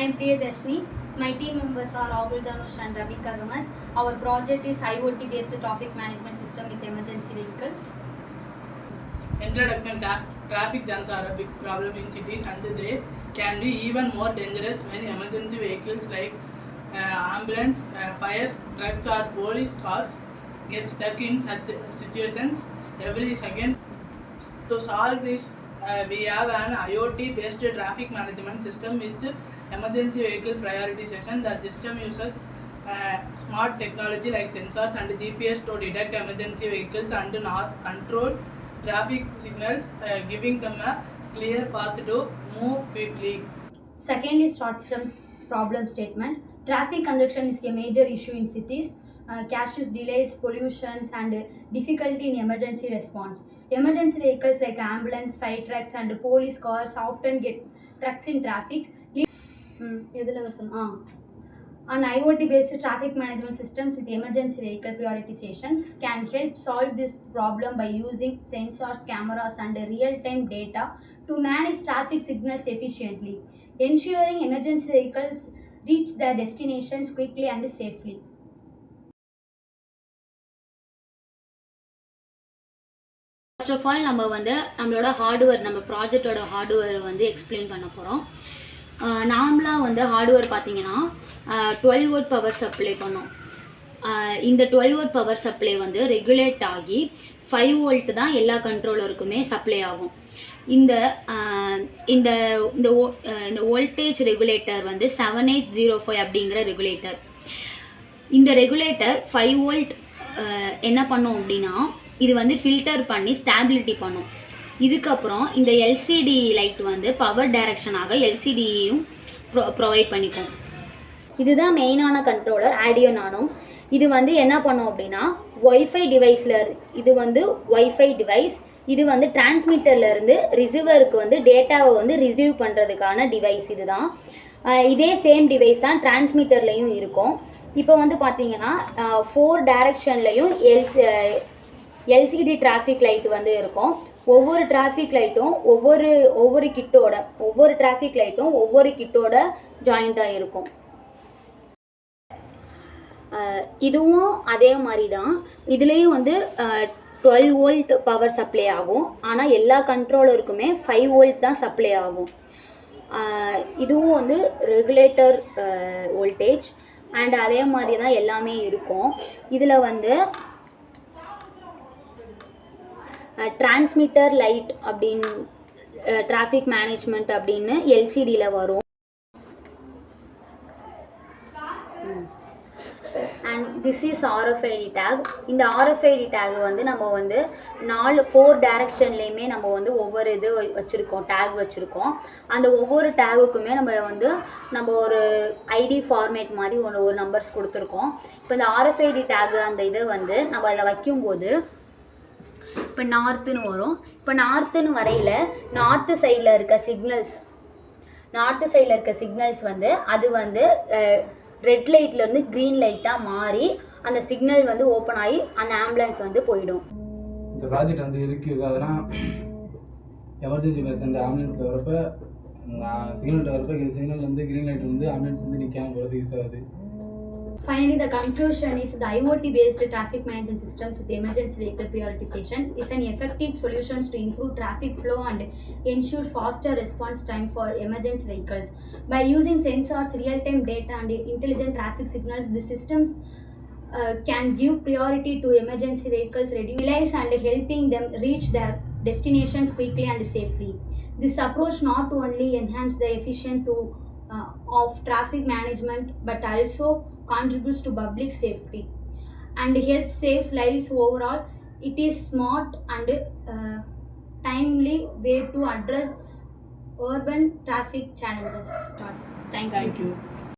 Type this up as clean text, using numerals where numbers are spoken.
am Priyadashni. My team members are Rahul Dhanush and Ravi Kagamat. Our project is IoT based traffic management system with emergency vehicles. Introduction. Traffic jams are a big problem in cities and they can be even more dangerous when emergency vehicles like ambulance, fire trucks or police cars get stuck in such situations every second. To solve this, we have an IoT based traffic management system with emergency vehicle prioritization. The system uses smart technology like sensors and GPS to detect emergency vehicles and control traffic signals, giving them a clear path to move quickly. Secondly, starts from problem statement. Traffic congestion is a major issue in cities. Cautious delays, pollutions, and difficulty in emergency response. Emergency vehicles like ambulance, fire trucks, and police cars often get trucks in traffic. An IoT-based traffic management systems with emergency vehicle prioritizations can help solve this problem by using sensors, cameras, and real-time data to manage traffic signals efficiently, ensuring emergency vehicles reach their destinations quickly and safely. First of all, நம்ம வந்து நம்மளோட hardware, நம்ம ப்ராஜெக்டோட hardware வந்து explain பண்ண போகிறோம். நார்மலாக வந்து hardware பார்த்தீங்கன்னா 12 வோல்ட் பவர் சப்ளை பண்ணோம். இந்த 12 வோல்ட் பவர் சப்ளை வந்து ரெகுலேட் ஆகி 5 வோல்ட் தான் எல்லா கண்ட்ரோலருக்குமே சப்ளை ஆகும். இந்த இந்த இந்த வோல்டேஜ் ரெகுலேட்டர் வந்து 7805 அப்படிங்கிற ரெகுலேட்டர். இந்த ரெகுலேட்டர் 5 வோல்ட் என்ன பண்ணும் அப்படின்னா, இது வந்து ஃபில்டர் பண்ணி ஸ்டாபிலிட்டி பண்ணும். இதுக்கப்புறம் இந்த எல்சிடி லைட் வந்து பவர் டைரக்ஷனாக எல்சிடியையும் ப்ரொவைட் பண்ணிக்கும். இதுதான் மெயினான கண்ட்ரோலர் ஆடியோ நானோ. இது வந்து என்ன பண்ணும் அப்படின்னா, ஒய்ஃபை டிவைஸில் இது வந்து ஒய்ஃபை டிவைஸ், இது வந்து டிரான்ஸ்மிட்டர்லேருந்து ரிசீவருக்கு வந்து டேட்டாவை வந்து ரிசீவ் பண்ணுறதுக்கான டிவைஸ். இதுதான் இதே சேம் டிவைஸ் தான் டிரான்ஸ்மிட்டர்லேயும் இருக்கும். இப்போ வந்து பார்த்தீங்கன்னா 4 டைரக்ஷன்லையும் எல்சிடி டிராஃபிக் லைட் வந்து இருக்கும். ஒவ்வொரு டிராஃபிக் லைட்டும் ஒவ்வொரு கிட்டோட ஜாயிண்டாக இருக்கும். இதுவும் அதே மாதிரி தான். இதுலேயும் வந்து 12 வோல்ட் பவர் சப்ளை ஆகும். ஆனால் எல்லா கண்ட்ரோலருக்குமே 5 வோல்ட் தான் சப்ளை ஆகும். இதுவும் வந்து ரெகுலேட்டர் வோல்டேஜ் அண்ட் அதே மாதிரி தான் எல்லாமே இருக்கும். இதில் வந்து டிரான்ஸ்மிட்டர் லைட் அப்படின்னு டிராஃபிக் மேனேஜ்மெண்ட் அப்படின்னு எல்சிடியில் வரும். And this is RFID take. இந்த RFID டேக் வந்து நம்ம வந்து 4 டைரக்ஷன்லேயுமே நம்ம வந்து ஒவ்வொரு இது வச்சுருக்கோம், டேக் வச்சுருக்கோம். அந்த ஒவ்வொரு டேகுக்குமே நம்ம ஒரு ஐடி ஃபார்மேட் மாதிரி ஒரு நம்பர்ஸ் கொடுத்துருக்கோம். இப்போ இந்த RFID டேக் அந்த இதை வந்து நம்ம அதில் வைக்கும்போது இப்போ நார்த்துன்னு வரும். இப்போ நார்த்துன்னு வரையில் நார்த்து சைடில் இருக்க சிக்னல்ஸ் வந்து அது வந்து ரெட் லைட்லேருந்து க்ரீன் லைட்டாக மாறி அந்த சிக்னல் வந்து ஓப்பன் ஆகி அந்த ஆம்புலன்ஸ் வந்து போயிடும். இந்த ப்ராஜெக்ட் வந்து எதுக்கு யூஸ் ஆகுதுன்னா, எமர்ஜென்சி பேஷண்ட் ஆம்புலன்ஸில் வரப்போ சிக்னல் வரப்போ சிக்னல் வந்து க்ரீன் லைட் வந்து ஆம்புலன்ஸ் வந்து நிற்காம போகிறது யூஸ் ஆகுது. Finally, the conclusion is the IoT-based traffic management systems with emergency vehicle prioritization is an effective solution to improve traffic flow and ensure faster response time for emergency vehicles. By using sensors, real-time data, and intelligent traffic signals, the systems can give priority to emergency vehicles, reduce delays, and helping them reach their destinations quickly and safely. This approach not only enhances the efficiency of traffic management but also contributes to public safety and helps save lives overall. It is smart and timely way to address urban traffic challenges. Thank you.